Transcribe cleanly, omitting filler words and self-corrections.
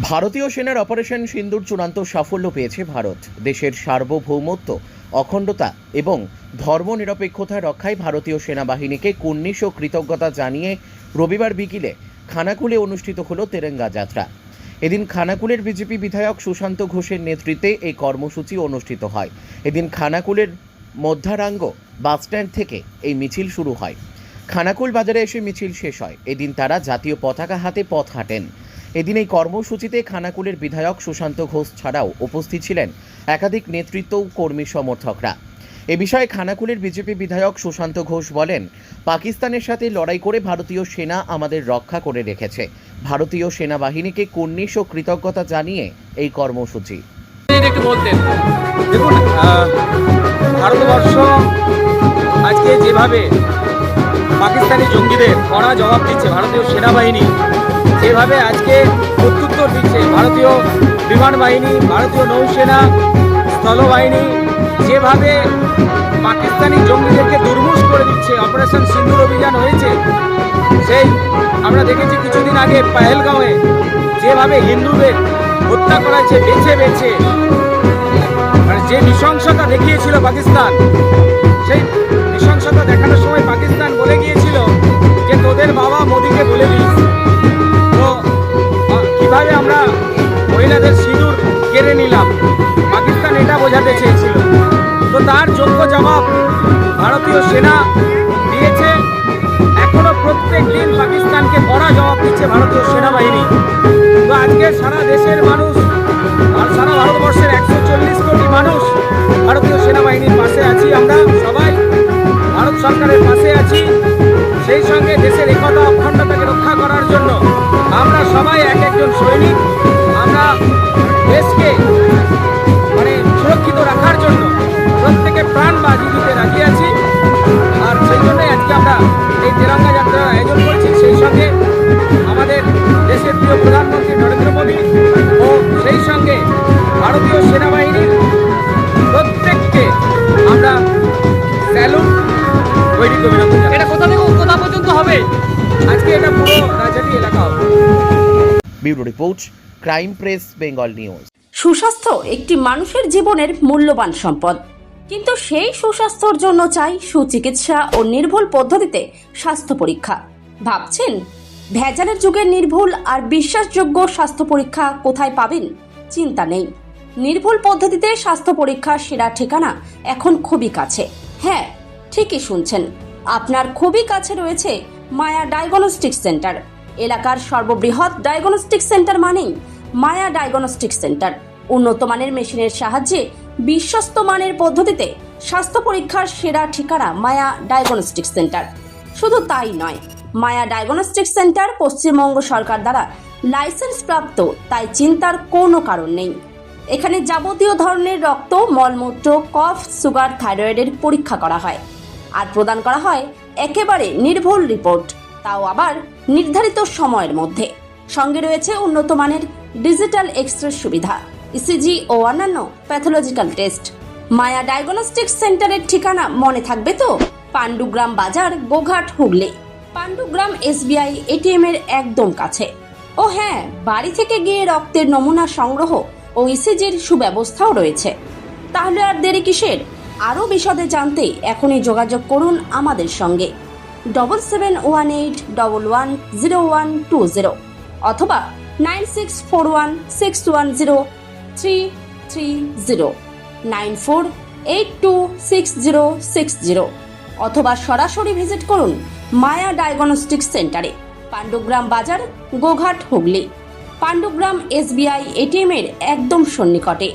ভারতীয় সেনার অপারেশন সিন্দুর চূড়ান্ত সাফল্য পেয়েছে ভারত। দেশের সার্বভৌমত্ব, অখণ্ডতা এবং ধর্মনিরপেক্ষতা রক্ষায় ভারতীয় সেনাবাহিনীকে কুর্নিশ ও কৃতজ্ঞতা জানিয়ে রবিবার বিকেলে খানাকুলে অনুষ্ঠিত হল তেরঙ্গা যাত্রা। এদিন খানাকুলের বিজেপি বিধায়ক সুশান্ত ঘোষের নেতৃত্বে এই কর্মসূচি অনুষ্ঠিত হয়। এদিন খানাকুলের মধ্যারাঙ্গ বাসস্ট্যান্ড থেকে এই মিছিল শুরু হয়। খানাকুল বাজারে এসে মিছিল শেষ হয়। এদিন তারা জাতীয় পতাকা হাতে পথ হাঁটেন। এদিন এই কর্মসূচিতে খানাকুলের বিধায়ক সুশান্ত ঘোষ ছাড়াও উপস্থিত ছিলেন একাধিক নেতৃত্ব ও কর্মী সমর্থকরা। এ বিষয়ে খানাকুলের বিজেপি বিধায়ক সুশান্ত ঘোষ বলেন, পাকিস্তানের সাথে লড়াই করে ভারতীয় সেনা আমাদের রক্ষা করে রেখেছে। ভারতীয় সেনাবাহিনীকে কুর্নিশ ও কৃতজ্ঞতা জানিয়ে এই কর্মসূচি। দেখুন, ভারতবর্ষ আজকে যেভাবে পাকিস্তানি জঙ্গিদের কড়া জবাব দিচ্ছে, ভারতীয় সেনাবাহিনী যেভাবে আজকে প্রত্যুত্তর দিচ্ছে, ভারতীয় বিমান বাহিনী, ভারতীয় নৌসেনা, স্থলবাহিনী যেভাবে পাকিস্তানি জঙ্গিদেরকে দুর্মুষ করে দিচ্ছে, অপারেশন সিন্দুর অভিযান হয়েছে। সেই আমরা দেখেছি কিছুদিন আগে পেহেলগাঁওয়ে যেভাবে হিন্দুদের হত্যা করা হয়েছে বেছে বেছে, মানে যে নৃশংসতা দেখিয়েছিল পাকিস্তান, সেই নৃশংসতা দেখানোর সময় পাকিস্তান বলে গিয়েছিল যে তোদের বাবা মোদিকে বলে দিস। তো কিভাবে আমরা মহিলাদের সিঁদুর কেড়ে নিলাম, পাকিস্তান এটা বোঝাতে চেয়েছিল। তো তার যোগ্য জবাব ভারতীয় সেনা দিয়েছে। এখনো প্রত্যেক দিন পাকিস্তানকে কড়া জবাব দিচ্ছে ভারতীয় সেনাবাহিনী। তো আজকে সারা দেশের মানুষ আর সারা ভারতবর্ষের 140 কোটি মানুষ ভারতীয় সেনাবাহিনীর পাশে আছি। আমরা সবাই ভারত সরকারের পাশে আছি। সেই সঙ্গে দেশের একতা অখণ্ডতাকে রক্ষা করার জন্য আমরা সবাই এক একজন সৈনিক। আমরা দেশকে সুরক্ষিত রাখার জন্য প্রত্যেকে প্রাণ বাজি দিতে রাজি আছি। আর সেই জন্যই আজকে আমরা এই তেরঙ্গা যাত্রার আয়োজন করছি। সেই সঙ্গে আমাদের দেশের প্রিয় প্রধানমন্ত্রী নরেন্দ্র মোদী ও সেই সঙ্গে ভারতীয় সেনাবাহিনীর প্রত্যেককে আমরা স্যালুট বৈরিক অভিনন্দন। এটা কোথা থেকে কোথা পর্যন্ত হবে? আজকে এটা পুরো রাজধানী এলাকা হবে। Bureau report, crime press, Bengal news. সুস্বাস্থ্য একটি মানুষের জীবনের মূল্যবান সম্পদ, কিন্তু সেই সুস্বাস্থ্যের জন্য চাই সুচিকিৎসা ও নির্ভুল পদ্ধতিতে স্বাস্থ্য পরীক্ষা। ভাবছেন ভেজালের যুগে নির্ভুল আর বিশ্বাসযোগ্য স্বাস্থ্য পরীক্ষা কোথায় পাবেন? চিন্তা নেই, নির্ভুল পদ্ধতিতে স্বাস্থ্য পরীক্ষার সেরা ঠিকানা এখন খুবই কাছে। হ্যাঁ, ঠিকই শুনছেন, আপনার খুবই কাছে রয়েছে মায়া ডায়াগনস্টিক সেন্টার। এলাকার সর্ববৃহৎ ডায়াগনস্টিক সেন্টার মানেই মায়া ডায়াগনস্টিক সেন্টার। উন্নত মানের মেশিনের সাহায্যে বিশ্বস্ত মানের পদ্ধতিতে স্বাস্থ্য পরীক্ষার সেরা ঠিকানা মায়া ডায়াগনস্টিক সেন্টার। শুধু তাই নয়, মায়া ডায়াগনস্টিক সেন্টার পশ্চিমবঙ্গ সরকার দ্বারা লাইসেন্স প্রাপ্ত, তাই চিন্তার কোনো কারণ নেই। এখানে যাবতীয় ধরনের রক্ত, মলমূত্র, কফ, সুগার, থাইরয়েডের পরীক্ষা করা হয় আর প্রদান করা হয় একেবারে নির্ভুল রিপোর্ট, তাও আবার নির্ধারিত সময়ের মধ্যে। সঙ্গে রয়েছে উন্নত মানের ডিজিটাল এক্স-রে সুবিধা, ইসিজি ও অন্যান্য প্যাথোলজিক্যাল টেস্ট। মায়া ডায়াগনস্টিক সেন্টারের ঠিকানা মনে থাকবে তো? পাণ্ডুগ্রাম বাজার, গোঘাট, হুগলি। পাণ্ডুগ্রাম SBI ATM এর একদম কাছে। ও হ্যাঁ, বাড়ি থেকে গিয়ে রক্তের নমুনা সংগ্রহ ও ইসিজির সুব্যবস্থাও রয়েছে। তাহলে আর দেরি কিসের? আরও বিশদে জানতে এখনই যোগাযোগ করুন আমাদের সঙ্গে 7718110120 অথবা 9641610330, 94826060 অথবা সরাসরি ভিজিট করুন মায়া ডায়াগনস্টিক সেন্টারে, পাণ্ডুগ্রাম বাজার, গোঘাট, হুগলি। পাণ্ডুগ্রাম SBI ATM এর একদম সন্নিকটে।